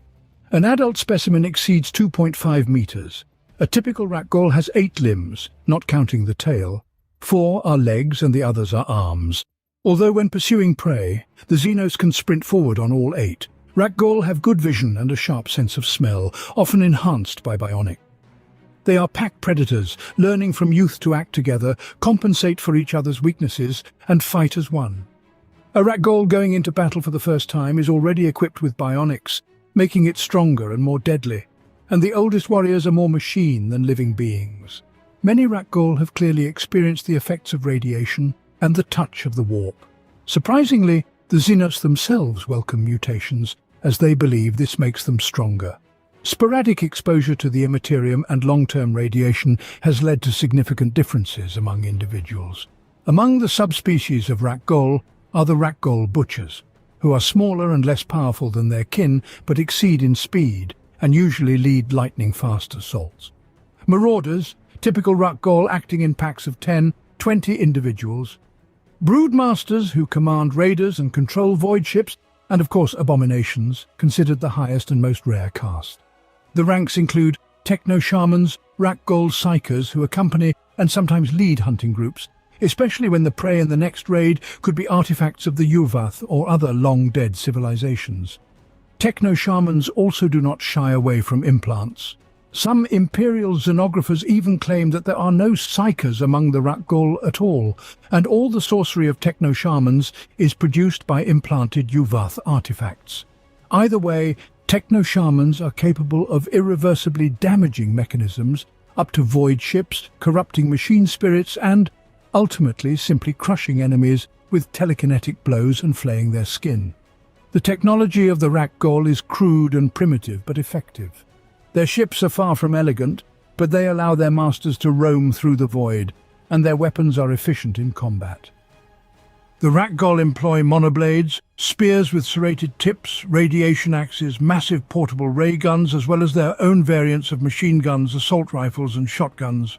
An adult specimen exceeds 2.5 meters. A typical Rakghoul has 8 limbs, not counting the tail. 4 are legs and the others are arms. Although when pursuing prey, the Xenos can sprint forward on all 8. Rakghoul have good vision and a sharp sense of smell, often enhanced by bionic They are pack predators, learning from youth to act together, compensate for each other's weaknesses, and fight as one. A ragdoll going into battle for the first time is already equipped with bionics, making it stronger and more deadly, and the oldest warriors are more machine than living beings. Many ragdoll have clearly experienced the effects of radiation and the touch of the warp. Surprisingly, the Xenos themselves welcome mutations, as they believe this makes them stronger. Sporadic exposure to the Imperium and long-term radiation has led to significant differences among individuals. Among the subspecies of ragdoll are the ragdoll butchers, who are smaller and less powerful than their kin but exceed in speed and usually lead lightning-fast assaults. Marauders, typical ragdoll acting in packs of 10, 20 individuals. Broodmasters, who command raiders and control void ships, and of course abominations, considered the highest and most rare caste. The ranks include techno-shamans, ragdoll psychers who accompany and sometimes lead hunting groups, especially when the prey in the next raid could be artifacts of the Yuvath or other long-dead civilizations. Techno-shamans also do not shy away from implants. Some imperial xenographers even claim that there are no psychers among the ragdoll at all, and all the sorcery of techno-shamans is produced by implanted Yuvath artifacts. Either way, techno-shamans are capable of irreversibly damaging mechanisms, up to void ships, corrupting machine spirits, and, ultimately, simply crushing enemies with telekinetic blows and flaying their skin. The technology of the ragdoll is crude and primitive, but effective. Their ships are far from elegant, but they allow their masters to roam through the void, and their weapons are efficient in combat. The ragdoll employ monoblades, spears with serrated tips, radiation axes, massive portable ray guns, as well as their own variants of machine guns, assault rifles, and shotguns.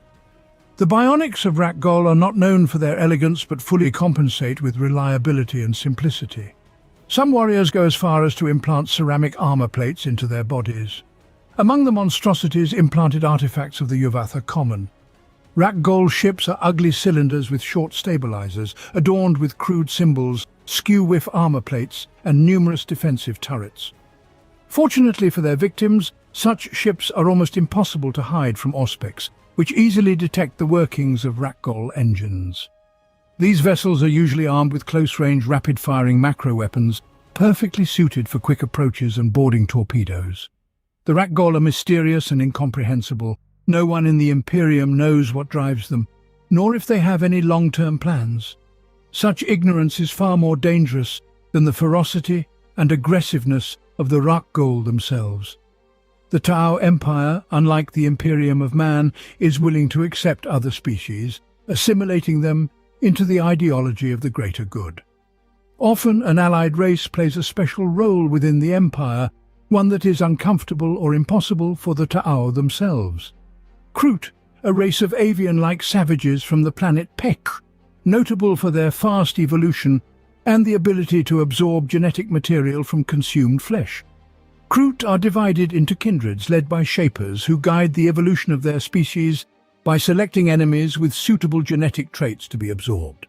The bionics of ragdoll are not known for their elegance, but fully compensate with reliability and simplicity. Some warriors go as far as to implant ceramic armor plates into their bodies. Among the monstrosities, implanted artifacts of the Yuvath are common. Ragdoll ships are ugly cylinders with short stabilizers, adorned with crude symbols, skew-whiff armor plates, and numerous defensive turrets. Fortunately for their victims, such ships are almost impossible to hide from auspex, which easily detect the workings of ragdoll engines. These vessels are usually armed with close-range, rapid-firing macro weapons, perfectly suited for quick approaches and boarding torpedoes. The ragdoll are mysterious and incomprehensible. No one in the Imperium knows what drives them, nor if they have any long-term plans. Such ignorance is far more dangerous than the ferocity and aggressiveness of the ragdoll themselves. The Tau Empire, unlike the Imperium of man, is willing to accept other species, assimilating them into the ideology of the greater good. Often an allied race plays a special role within the Empire, one that is uncomfortable or impossible for the Tau themselves. Kroot, a race of avian-like savages from the planet Pek, notable for their fast evolution and the ability to absorb genetic material from consumed flesh. Kroot are divided into kindreds led by shapers who guide the evolution of their species by selecting enemies with suitable genetic traits to be absorbed.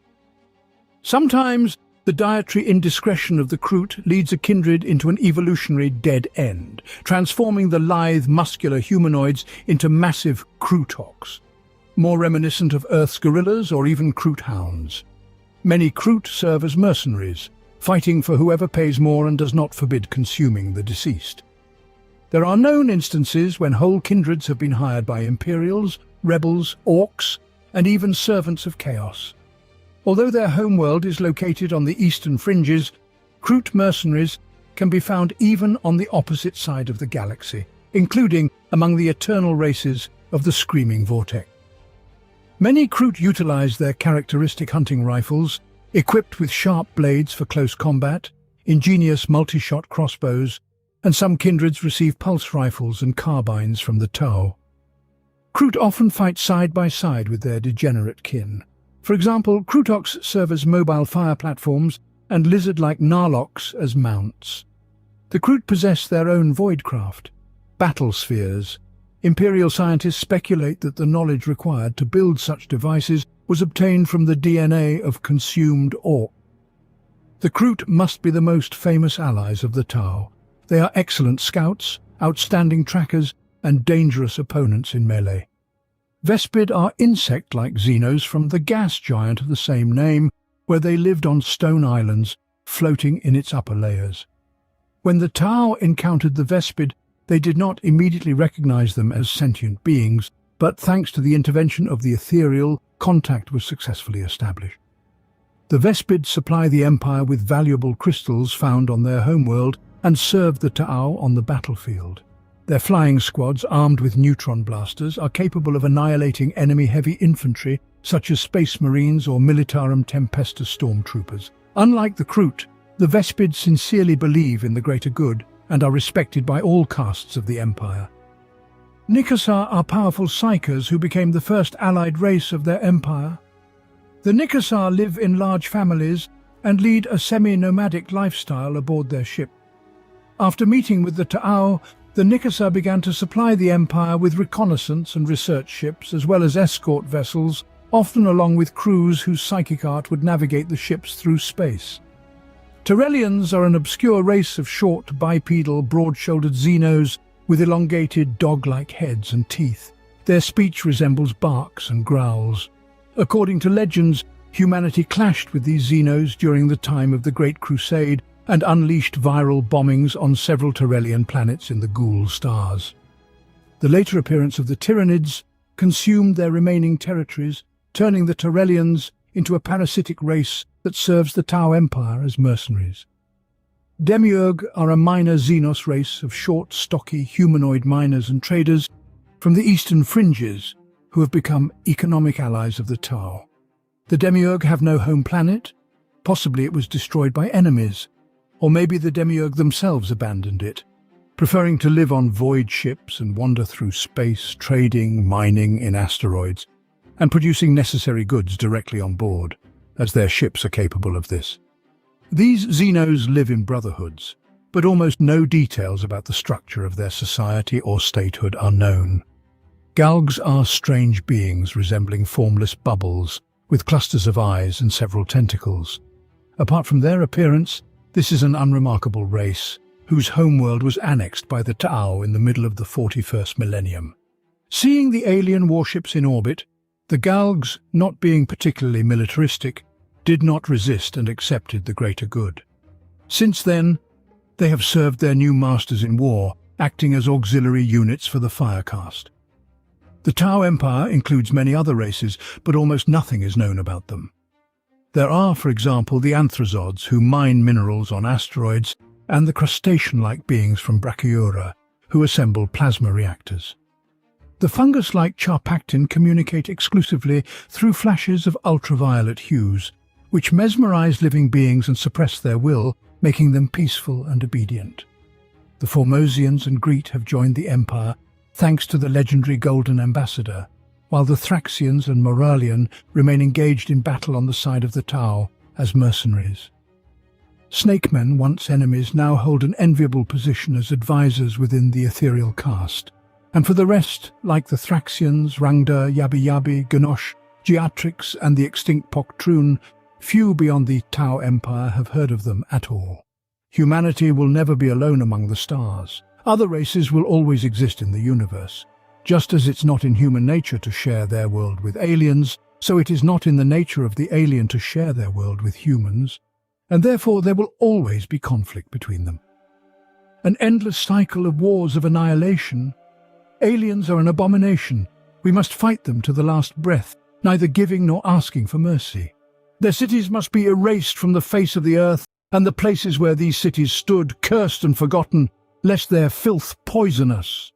Sometimes, the dietary indiscretion of the Kroot leads a kindred into an evolutionary dead end, transforming the lithe, muscular humanoids into massive Krootoks, more reminiscent of Earth's gorillas or even Kroot hounds. Many Kroot serve as mercenaries, fighting for whoever pays more and does not forbid consuming the deceased. There are known instances when whole kindreds have been hired by Imperials, rebels, orcs, and even servants of chaos. Although their homeworld is located on the eastern fringes, Kroot mercenaries can be found even on the opposite side of the galaxy, including among the eternal races of the Screaming Vortex. Many Kroot utilize their characteristic hunting rifles, equipped with sharp blades for close combat, ingenious multi-shot crossbows, and some kindreds receive pulse rifles and carbines from the Tau. Kroot often fight side by side with their degenerate kin. For example, Krootoks serve as mobile fire platforms and lizard-like Narloks as mounts. The Kroot possess their own voidcraft, battle spheres. Imperial scientists speculate that the knowledge required to build such devices was obtained from the DNA of consumed orc. The Kroot must be the most famous allies of the Tau. They are excellent scouts, outstanding trackers, and dangerous opponents in melee. Vespid are insect-like xenos from the gas giant of the same name, where they lived on stone islands, floating in its upper layers. When the Tau encountered the Vespid, they did not immediately recognize them as sentient beings, but thanks to the intervention of the ethereal, contact was successfully established. The Vespid supply the Empire with valuable crystals found on their homeworld and serve the Tau on the battlefield. Their flying squads, armed with neutron blasters, are capable of annihilating enemy heavy infantry such as Space Marines or Militarum Tempestus stormtroopers. Unlike the Kroot, the Vespid sincerely believe in the greater good and are respected by all castes of the Empire. Nikasar are powerful psykers who became the first allied race of their empire. The Nikasar live in large families and lead a semi-nomadic lifestyle aboard their ship. After meeting with the Tau, the Nikasar began to supply the Empire with reconnaissance and research ships, as well as escort vessels, often along with crews whose psychic art would navigate the ships through space. Terrellians are an obscure race of short, bipedal, broad-shouldered xenos with elongated, dog-like heads and teeth. Their speech resembles barks and growls. According to legends, humanity clashed with these xenos during the time of the Great Crusade and unleashed viral bombings on several Terrellian planets in the Ghoul stars. The later appearance of the Tyranids consumed their remaining territories, turning the Terrellians into a parasitic race that serves the Tau Empire as mercenaries. Demiurge are a minor Xenos race of short, stocky, humanoid miners and traders from the eastern fringes who have become economic allies of the Tau. The Demiurge have no home planet. Possibly it was destroyed by enemies, or maybe the Demiurge themselves abandoned it, preferring to live on void ships and wander through space, trading, mining in asteroids, and producing necessary goods directly on board, as their ships are capable of this. These Xenos live in brotherhoods, but almost no details about the structure of their society or statehood are known. Galgs are strange beings resembling formless bubbles, with clusters of eyes and several tentacles. Apart from their appearance, this is an unremarkable race, whose homeworld was annexed by the Tau in the middle of the 41st millennium. Seeing the alien warships in orbit, the Galgs, not being particularly militaristic, did not resist and accepted the greater good. Since then, they have served their new masters in war, acting as auxiliary units for the Firecaste. The Tau Empire includes many other races, but almost nothing is known about them. There are, for example, the Anthrazods, who mine minerals on asteroids, and the crustacean-like beings from Brachyura, who assemble plasma reactors. The fungus-like Charpactin communicate exclusively through flashes of ultraviolet hues, which mesmerize living beings and suppress their will, making them peaceful and obedient. The Formosians and Greet have joined the Empire thanks to the legendary Golden Ambassador, while the Thraxians and Moralian remain engaged in battle on the side of the Tau as mercenaries. Snakemen, once enemies, now hold an enviable position as advisors within the ethereal caste. And for the rest, like the Thraxians, Rangda, Yabi-Yabi, Ganosh, Geatrix and the extinct Poktrun, few beyond the Tau Empire have heard of them at all. Humanity will never be alone among the stars. Other races will always exist in the universe. Just as it's not in human nature to share their world with aliens, so it is not in the nature of the alien to share their world with humans, and therefore there will always be conflict between them. An endless cycle of wars of annihilation. Aliens are an abomination. We must fight them to the last breath, neither giving nor asking for mercy. Their cities must be erased from the face of the earth, and the places where these cities stood, cursed and forgotten, lest their filth poison us.